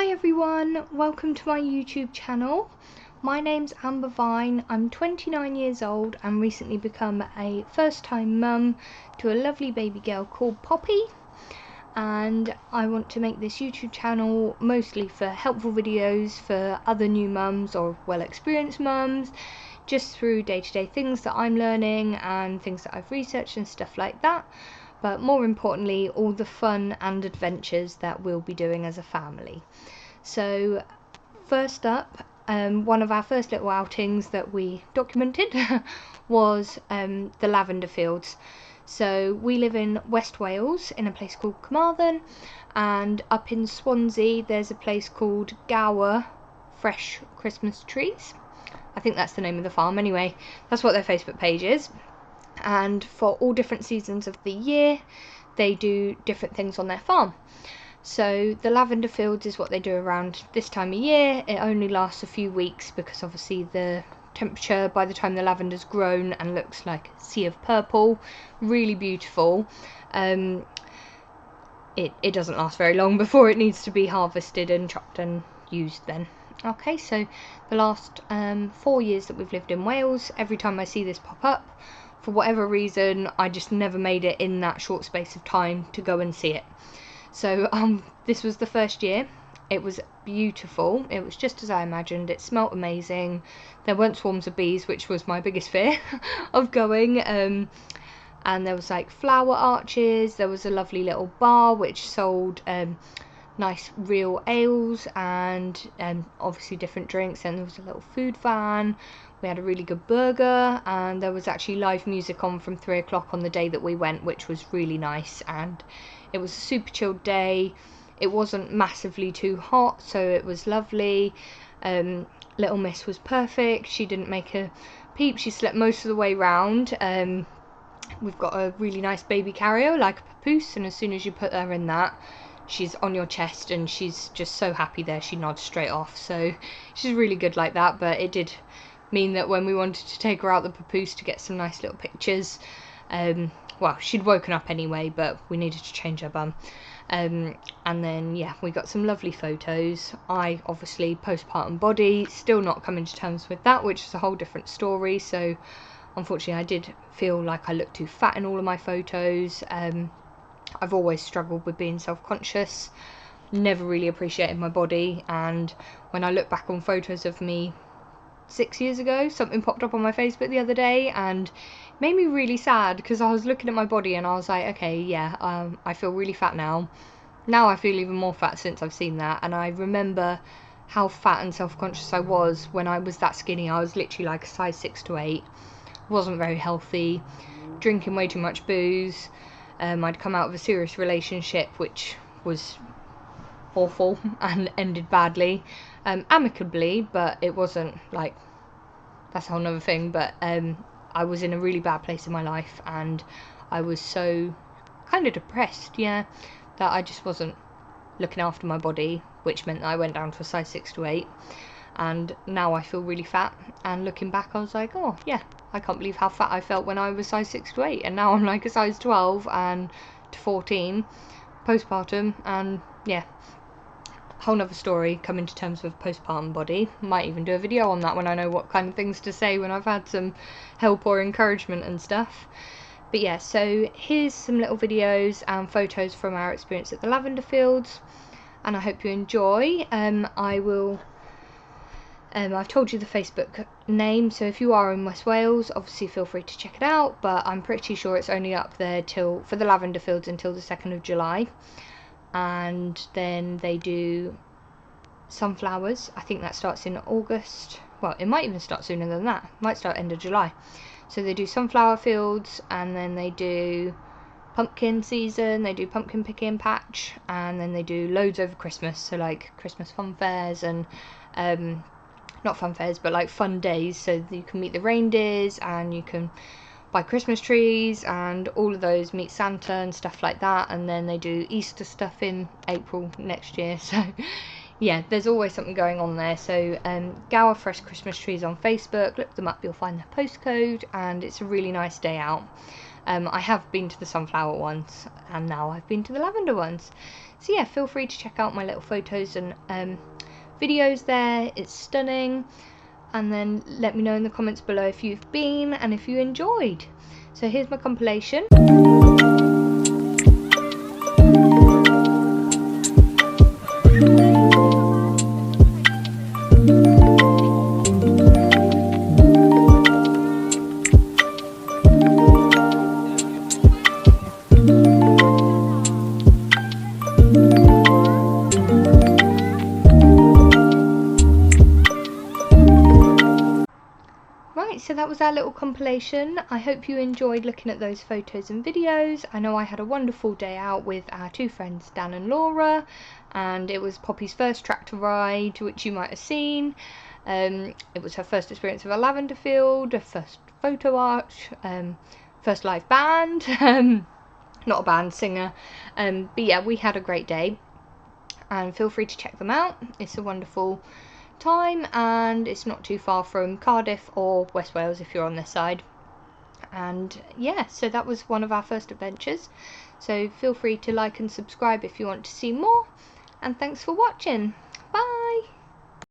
Hi everyone, welcome to my YouTube channel. My name's Amber Vine, I'm 29 years old and recently become a first time mum to a lovely baby girl called Poppy, and I want to make this YouTube channel mostly for helpful videos for other new mums or well experienced mums, just through day-to-day things that I'm learning and things that I've researched and stuff like that. But more importantly, all the fun and adventures that we'll be doing as a family. So first up, one of our first little outings that we documented was the lavender fields. So we live in West Wales in a place called Carmarthen, and up in Swansea there's a place called Gower Fresh Christmas Trees. I think that's the name of the farm anyway. That's what their Facebook page is. And for all different seasons of the year they do different things on their farm. So the lavender fields is what they do around this time of year. It only lasts a few weeks because obviously the temperature by the time the lavender's grown and looks like a sea of purple, really beautiful, it doesn't last very long before it needs to be harvested and chopped and used then. Okay, so the last 4 years that we've lived in Wales, every time I see this pop up, for whatever reason, I just never made it in that short space of time to go and see it. So this was the first year. It was beautiful. It was just as I imagined. It smelt amazing. There weren't swarms of bees, which was my biggest fear of going. And there was like flower arches. There was a lovely little bar which sold nice real ales and obviously different drinks, and there was a little food van. We had a really good burger, and there was actually live music on from 3 o'clock on the day that we went, which was really nice. And it was a super chilled day. It wasn't massively too hot, so it was lovely. Little Miss was perfect. She didn't make a peep. She slept most of the way round. We've got a really nice baby carrier, like a papoose, and as soon as you put her in that, she's on your chest and she's just so happy there, she nods straight off. So she's really good like that. But it did mean that when we wanted to take her out the papoose to get some nice little pictures, well, she'd woken up anyway, but we needed to change her bum. And then yeah, we got some lovely photos. I obviously postpartum body, still not coming to terms with that, which is a whole different story. So unfortunately I did feel like I looked too fat in all of my photos. I've always struggled with being self-conscious, never really appreciated my body, and when I look back on photos of me 6 years ago, something popped up on my Facebook the other day and made me really sad, because I was looking at my body and I was like, okay, yeah, I feel really fat now. Now I feel even more fat since I've seen that, and I remember how fat and self-conscious I was when I was that skinny. I was literally like a size 6 to 8, wasn't very healthy, drinking way too much booze. I'd come out of a serious relationship which was awful and ended badly, amicably, but it wasn't like, that's a whole nother thing. But I was in a really bad place in my life, and I was so kind of depressed, yeah, that I just wasn't looking after my body, which meant that I went down to a size 6 to 8. And now I feel really fat, and looking back I was like, oh yeah, I can't believe how fat I felt when I was size 6 to 8, and now I'm like a size 12 and to 14 postpartum. And yeah, whole nother story, coming to terms with postpartum body. Might even do a video on that when I know what kind of things to say when I've had some help or encouragement and stuff. But yeah, so here's some little videos and photos from our experience at the lavender fields, and I hope you enjoy. I've told you the Facebook name, so if you are in West Wales, obviously feel free to check it out, but I'm pretty sure it's only up there for the lavender fields until the 2nd of July. And then they do sunflowers. I think that starts in August. Well, it might even start sooner than that. It might start end of July. So they do sunflower fields, and then they do pumpkin season, they do pumpkin picking patch, and then they do loads over Christmas, so like Christmas fun fairs and not fun fairs, but like fun days, so that you can meet the reindeers and you can buy Christmas trees and all of those, meet Santa and stuff like that. And then they do Easter stuff in April next year. So yeah, there's always something going on there. So Gower Fresh Christmas Trees on Facebook, look them up, you'll find their postcode, and it's a really nice day out. I have been to the sunflower ones, and now I've been to the lavender ones. So yeah, feel free to check out my little photos and videos there. It's stunning. And then let me know in the comments below if you've been and if you enjoyed. So here's my compilation. Right, so that was our little compilation. I hope you enjoyed looking at those photos and videos. I know I had a wonderful day out with our two friends Dan and Laura, and it was Poppy's first tractor ride, which you might have seen. It was her first experience of a lavender field, her first photo arch, first live band, not a band, singer. But yeah, we had a great day, and feel free to check them out. It's a wonderful time, and it's not too far from Cardiff or West Wales if you're on this side. And yeah, so that was one of our first adventures. So feel free to like and subscribe if you want to see more, and thanks for watching.